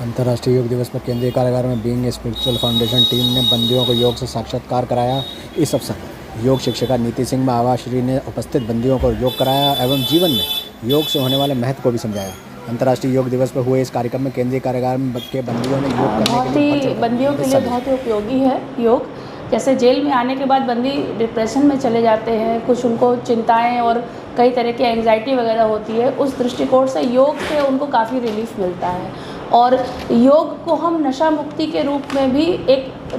अंतर्राष्ट्रीय योग दिवस पर केंद्रीय कारागार में बीइंग स्पिरिचुअल फाउंडेशन टीम ने बंदियों को योग से साक्षात्कार कराया। इस अवसर पर योग शिक्षिका नीति सिंह महावाश्री ने उपस्थित बंदियों को योग कराया एवं जीवन में योग से होने वाले महत्व को भी समझाया। अंतर्राष्ट्रीय योग दिवस पर हुए इस कार्यक्रम में केंद्रीय कारागार के बंदियों ने योग करने के लिए बंदियों के लिए बहुत ही उपयोगी है योग। जैसे जेल में आने के बाद बंदी डिप्रेशन में चले जाते हैं, कुछ उनको चिंताएं और कई तरह की एंग्जाइटी वगैरह होती है। उस दृष्टिकोण से योग से उनको काफ़ी रिलीफ मिलता है। और योग को हम नशा मुक्ति के रूप में भी एक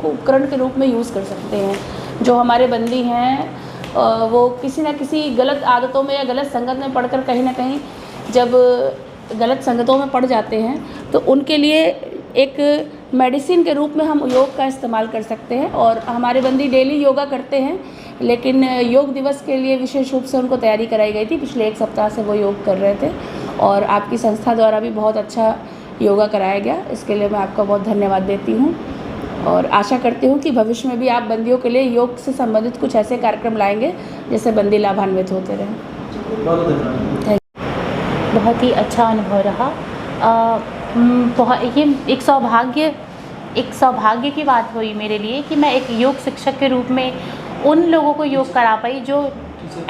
उपकरण के रूप में यूज़ कर सकते हैं। जो हमारे बंदी हैं वो किसी न किसी गलत आदतों में या गलत संगत में पढ़कर कहीं ना कहीं जब गलत संगतों में पड़ जाते हैं तो उनके लिए एक मेडिसिन के रूप में हम योग का इस्तेमाल कर सकते हैं। और हमारे बंदी डेली योगा करते हैं, लेकिन योग दिवस के लिए विशेष रूप से उनको तैयारी कराई गई थी। पिछले 1 सप्ताह से वो योग कर रहे थे और आपकी संस्था द्वारा भी बहुत अच्छा योगा कराया गया। इसके लिए मैं आपका बहुत धन्यवाद देती हूँ और आशा करती हूँ कि भविष्य में भी आप बंदियों के लिए योग से संबंधित कुछ ऐसे कार्यक्रम लाएंगे जिससे बंदी लाभान्वित होते रहें। बहुत ही अच्छा अनुभव रहा। ये एक सौभाग्य की बात हुई मेरे लिए कि मैं एक योग शिक्षक के रूप में उन लोगों को योग करा पाई जो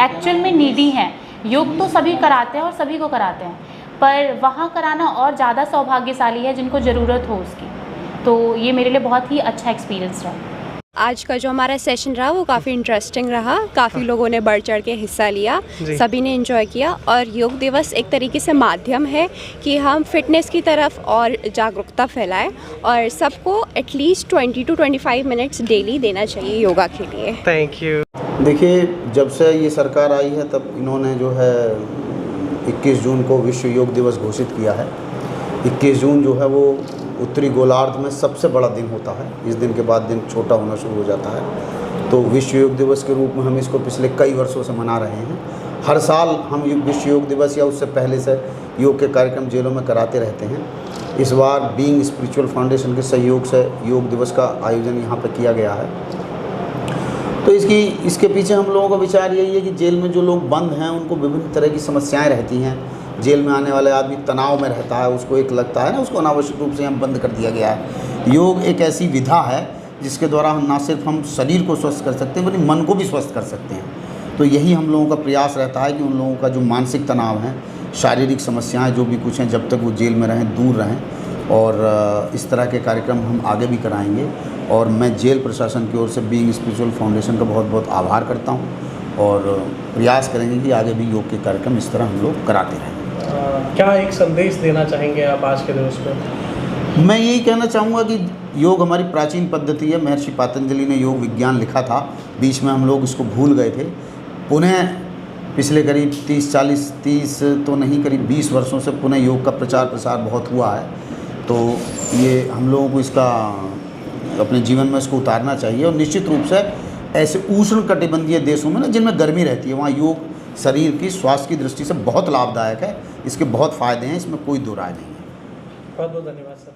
एक्चुअल में नीडी हैं। योग तो सभी कराते हैं और सभी को कराते हैं, पर वहाँ कराना और ज़्यादा सौभाग्यशाली है जिनको ज़रूरत हो उसकी। तो ये मेरे लिए बहुत ही अच्छा एक्सपीरियंस रहा। आज का जो हमारा सेशन रहा वो काफ़ी इंटरेस्टिंग रहा। काफ़ी लोगों ने बढ़ चढ़ के हिस्सा लिया, सभी ने एंजॉय किया। और योग दिवस एक तरीके से माध्यम है कि हम फिटनेस की तरफ और जागरूकता फैलाएं और सबको एटलीस्ट 20 to 25 मिनट्स डेली देना चाहिए योगा के लिए। Thank you. देखिए, जब से ये सरकार आई है तब इन्होंने जो है 21 जून को विश्व योग दिवस घोषित किया है। 21 जून जो है वो उत्तरी गोलार्ध में सबसे बड़ा दिन होता है। इस दिन के बाद दिन छोटा होना शुरू हो जाता है। तो विश्व योग दिवस के रूप में हम इसको पिछले कई वर्षों से मना रहे हैं। हर साल हम विश्व योग दिवस या उससे पहले से योग के कार्यक्रम जेलों में कराते रहते हैं। इस बार बीइंग स्पिरिचुअल फाउंडेशन के सहयोग से योग दिवस का आयोजन यहाँ पर किया गया है। तो इसके पीछे हम लोगों का विचार यही है कि जेल में जो लोग बंद हैं उनको विभिन्न तरह की समस्याएँ रहती हैं। जेल में आने वाले आदमी तनाव में रहता है, उसको एक लगता है ना, उसको अनावश्यक रूप से हम बंद कर दिया गया है। योग एक ऐसी विधा है जिसके द्वारा हम ना सिर्फ हम शरीर को स्वस्थ कर सकते हैं बल्कि मन को भी स्वस्थ कर सकते हैं। तो यही हम लोगों का प्रयास रहता है कि उन लोगों का जो मानसिक तनाव है, शारीरिक समस्याएं जो भी कुछ हैं, जब तक वो जेल में रहें दूर रहें। और इस तरह के कार्यक्रम हम आगे भी कराएंगे। और मैं जेल प्रशासन की ओर से बीइंग स्पिरिचुअल फाउंडेशन का बहुत बहुत आभार करता हूँ और प्रयास करेंगे कि आगे भी योग के कार्यक्रम इस तरह हम लोग कराते रहें। क्या एक संदेश देना चाहेंगे आप आज के दिवस पर? मैं यही कहना चाहूँगा कि योग हमारी प्राचीन पद्धति है। महर्षि पतंजलि ने योग विज्ञान लिखा था, बीच में हम लोग इसको भूल गए थे। पुनः पिछले करीब 30 तो नहीं, करीब 20 वर्षों से पुनः योग का प्रचार प्रसार बहुत हुआ है। तो ये हम लोगों को इसका अपने जीवन में इसको उतारना चाहिए। और निश्चित रूप से ऐसे उष्ण कटिबंधीय देशों में ना, जिनमें गर्मी रहती है, वहाँ योग शरीर की स्वास्थ्य की दृष्टि से बहुत लाभदायक है। इसके बहुत फ़ायदे हैं, इसमें कोई दो राय नहीं है। बहुत बहुत धन्यवाद सर।